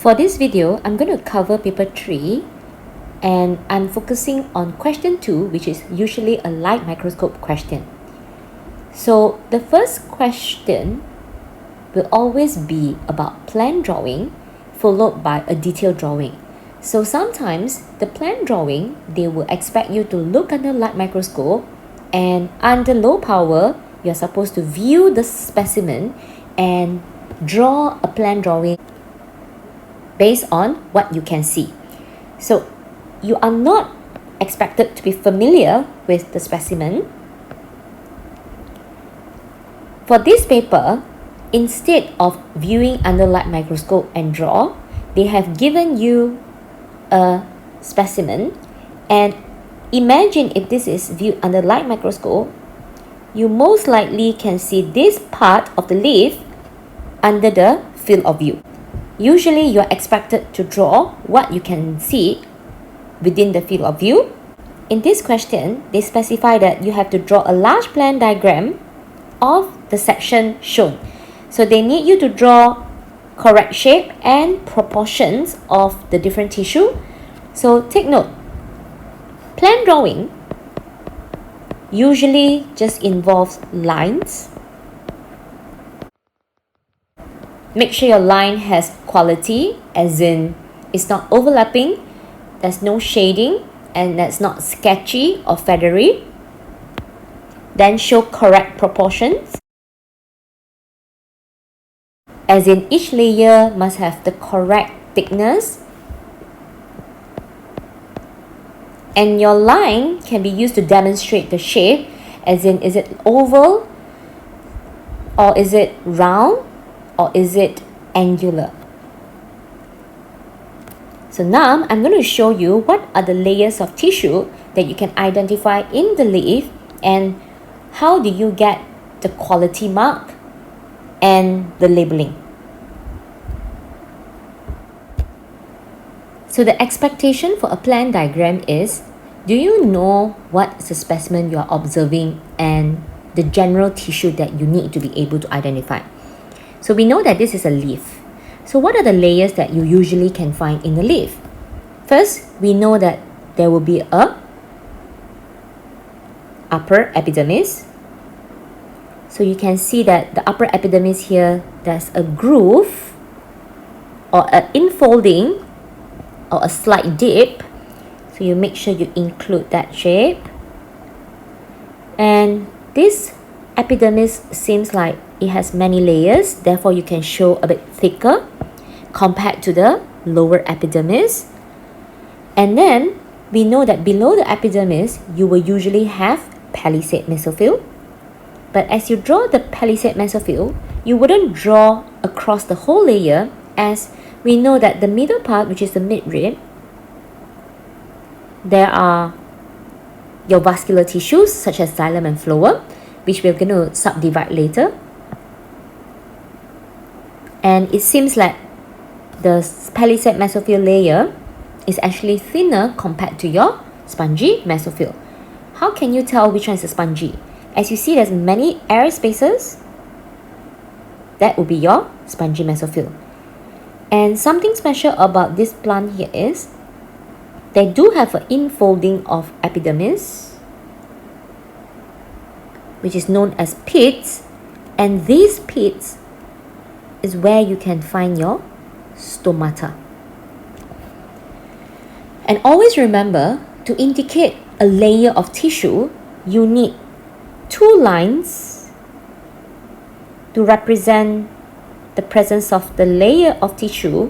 For this video, I'm going to cover paper 3 and I'm focusing on question 2, which is usually a light microscope question. So the first question will always be about plan drawing followed by a detailed drawing. So sometimes the plan drawing, they will expect you to look under light microscope, and under low power, you're supposed to view the specimen and draw a plan drawing based on what you can see. So you are not expected to be familiar with the specimen. For this paper, instead of viewing under light microscope and draw, they have given you a specimen, and imagine if this is viewed under light microscope, you most likely can see this part of the leaf under the field of view. Usually you are expected to draw what you can see within the field of view. In this question, they specify that you have to draw a large plan diagram of the section shown. So they need you to draw correct shape and proportions of the different tissue. So take note, plan drawing usually just involves lines. Make sure your line has quality, as in it's not overlapping, there's no shading, and that's not sketchy or feathery. Then show correct proportions, as in each layer must have the correct thickness. And your line can be used to demonstrate the shape, as in is it oval, or is it round, or is it angular. So now I'm going to show you what are the layers of tissue that you can identify in the leaf, and how do you get the quality mark and the labeling. So the expectation for a plan diagram is, do you know what is the specimen you are observing and the general tissue that you need to be able to identify? So we know that this is a leaf. So what are the layers that you usually can find in the leaf? First, we know that there will be a upper epidermis. So you can see that the upper epidermis here, there's a groove or an infolding or a slight dip. So you make sure you include that shape. And this epidermis seems like it has many layers, therefore you can show a bit thicker compared to the lower epidermis. And then we know that below the epidermis, you will usually have palisade mesophyll. But as you draw the palisade mesophyll, you wouldn't draw across the whole layer, as we know that the middle part, which is the midrib, there are your vascular tissues such as xylem and phloem, which we're going to subdivide later. And it seems like the palisade mesophyll layer is actually thinner compared to your spongy mesophyll. How can you tell which one is a spongy? As you see, there's many air spaces. That will be your spongy mesophyll. And something special about this plant here is they do have an infolding of epidermis, which is known as pits, and these pits is where you can find your stomata. And always remember, to indicate a layer of tissue, you need two lines to represent the presence of the layer of tissue,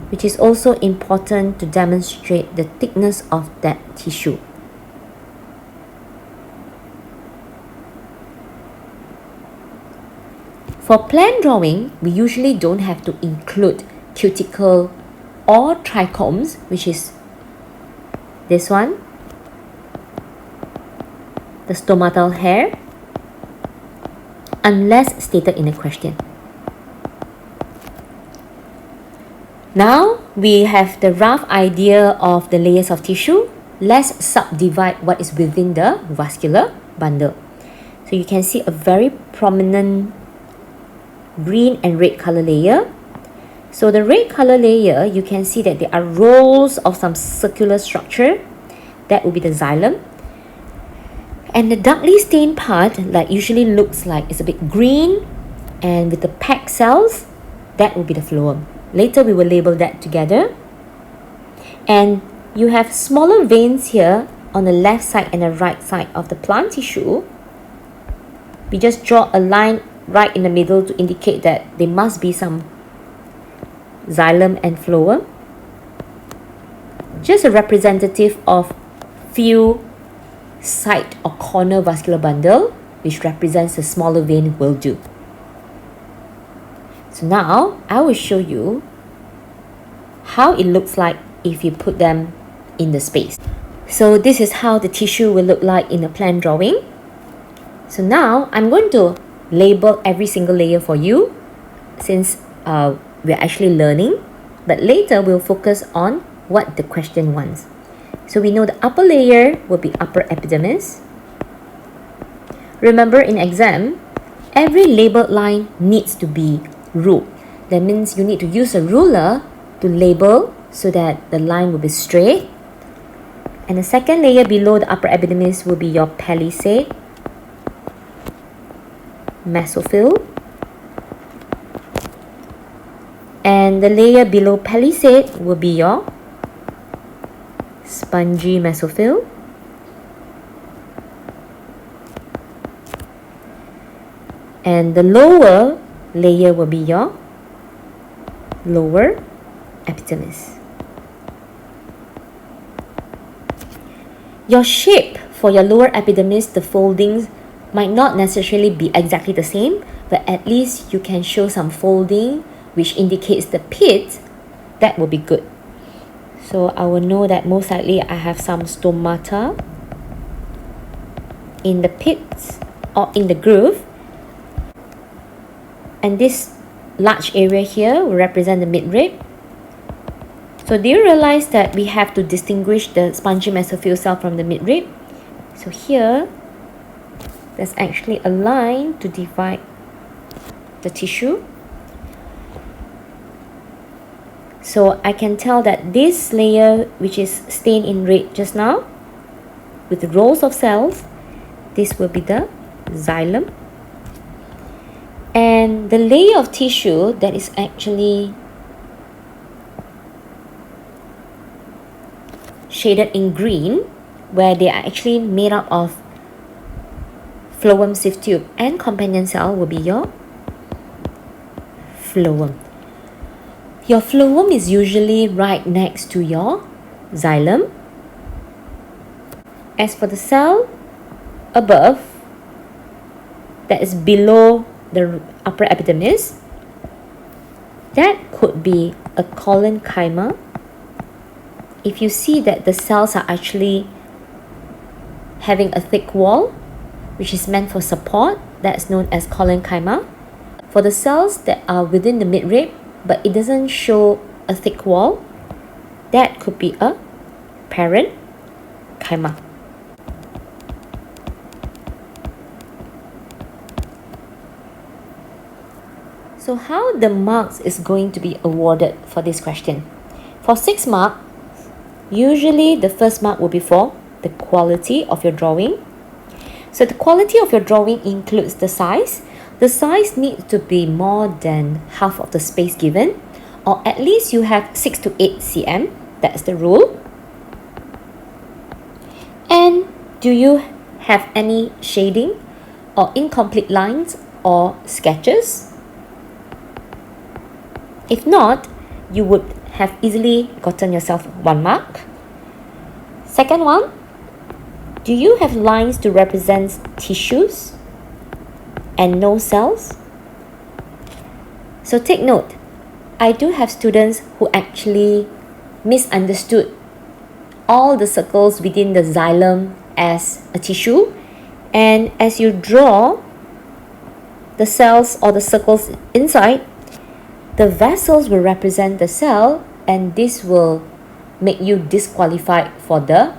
which is also important to demonstrate the thickness of that tissue. For plan drawing, we usually don't have to include cuticle or trichomes, which is this one, the stomatal hair, unless stated in a question. Now we have the rough idea of the layers of tissue. Let's subdivide what is within the vascular bundle. So you can see a very prominent green and red color layer. So the red color layer, you can see that there are rolls of some circular structure. That will be the xylem. And the darkly stained part, like usually looks like it's a bit green and with the packed cells, that will be the phloem. Later we will label that together. And you have smaller veins here on the left side and the right side of the plant tissue. We just draw a line right in the middle to indicate that there must be some xylem and phloem. Just a representative of few side or corner vascular bundle, which represents the smaller vein, will do. So now I will show you how it looks like if you put them in the space. So this is how the tissue will look like in a plan drawing. So now I'm going to label every single layer for you, since we're actually learning, but later we'll focus on what the question wants. So we know the upper layer will be upper epidermis. Remember, in exam, every labeled line needs to be ruled. That means you need to use a ruler to label so that the line will be straight. And the second layer below the upper epidermis will be your palisade, mesophyll. And the layer below palisade will be your spongy mesophyll. And the lower layer will be your lower epidermis. Your shape for your lower epidermis, the foldings might not necessarily be exactly the same, but at least you can show some folding which indicates the pit. That will be good. So I will know that most likely I have some stomata in the pits or in the groove. And this large area here will represent the midrib. So do you realize that we have to distinguish the spongy mesophyll cell from the midrib? So here, there's actually a line to divide the tissue. So I can tell that this layer, which is stained in red just now, with rows of cells, this will be the xylem. And the layer of tissue that is actually shaded in green, where they are actually made up of phloem sieve tube and companion cell, will be your phloem. Your phloem is usually right next to your xylem. As for the cell above, that is below the upper epidermis, that could be a collenchyma. If you see that the cells are actually having a thick wall, which is meant for support, that's known as collenchyma. For the cells that are within the midrib, but it doesn't show a thick wall, that could be a parenchyma. So how the marks is going to be awarded for this question? For 6 marks, usually the first mark will be for the quality of your drawing. So the quality of your drawing includes the size. The size needs to be more than half of the space given, or at least you have 6 to 8 cm. That's the rule. And do you have any shading or incomplete lines or sketches? If not, you would have easily gotten yourself 1 mark. Second one, do you have lines to represent tissues and no cells? So take note, I do have students who actually misunderstood all the circles within the xylem as a tissue, and as you draw the cells or the circles inside, the vessels will represent the cell, and this will make you disqualified for the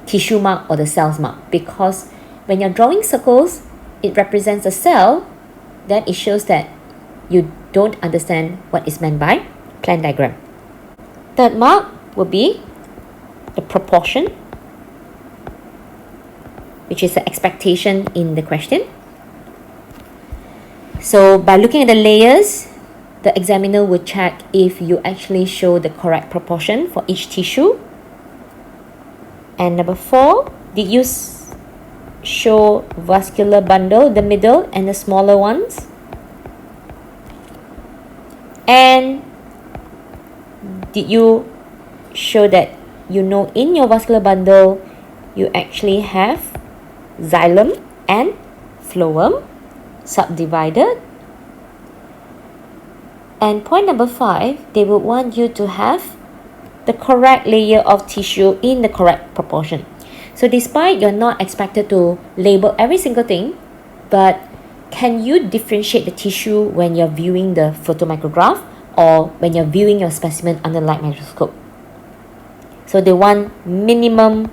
tissue mark or the cells mark, because when you're drawing circles, it represents a cell, then it shows that you don't understand what is meant by plan diagram. Third mark will be the proportion, which is the expectation in the question. So by looking at the layers, the examiner will check if you actually show the correct proportion for each tissue. And number 4, did you show vascular bundle, the middle and the smaller ones? And did you show that you know in your vascular bundle you actually have xylem and phloem subdivided? And point number 5, they would want you to have the correct layer of tissue in the correct proportion. So despite you're not expected to label every single thing, but can you differentiate the tissue when you're viewing the photomicrograph or when you're viewing your specimen under light microscope? So they want minimum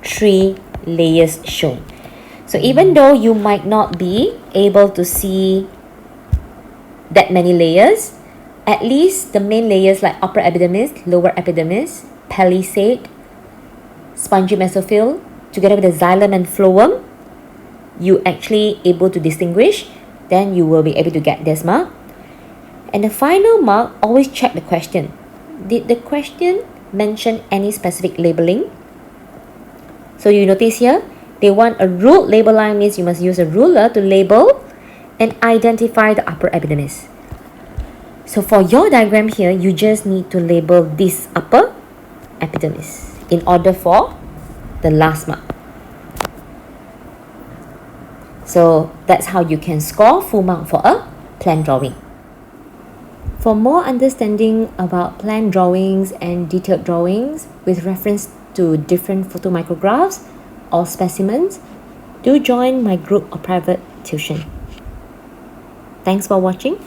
3 layers shown. So even though you might not be able to see that many layers, at least the main layers like upper epidermis, lower epidermis, palisade, spongy mesophyll, together with the xylem and phloem, you actually able to distinguish, then you will be able to get this mark. And the final mark, always check the question. Did the question mention any specific labeling? So you notice here, they want a ruled label line, means you must use a ruler to label and identify the upper epidermis. So for your diagram here, you just need to label this upper epidermis in order for the last mark. So that's how you can score full mark for a plan drawing. For more understanding about plan drawings and detailed drawings with reference to different photomicrographs or specimens, do join my group or private tuition. Thanks for watching.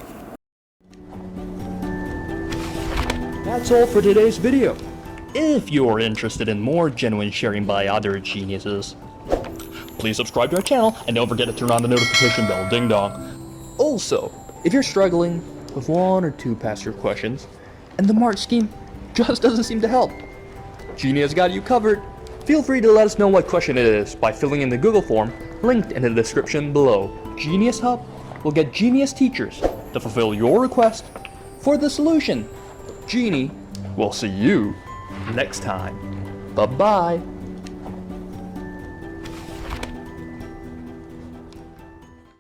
That's all for today's video. If you're interested in more genuine sharing by other geniuses, please subscribe to our channel and don't forget to turn on the notification bell, ding dong. Also, if you're struggling with 1 or 2 past year questions and the mark scheme just doesn't seem to help, Genie has got you covered. Feel free to let us know what question it is by filling in the Google form linked in the description below. GenieUs Hub will get genius teachers to fulfill your request for the solution. Genie will see you next time. Bye-bye.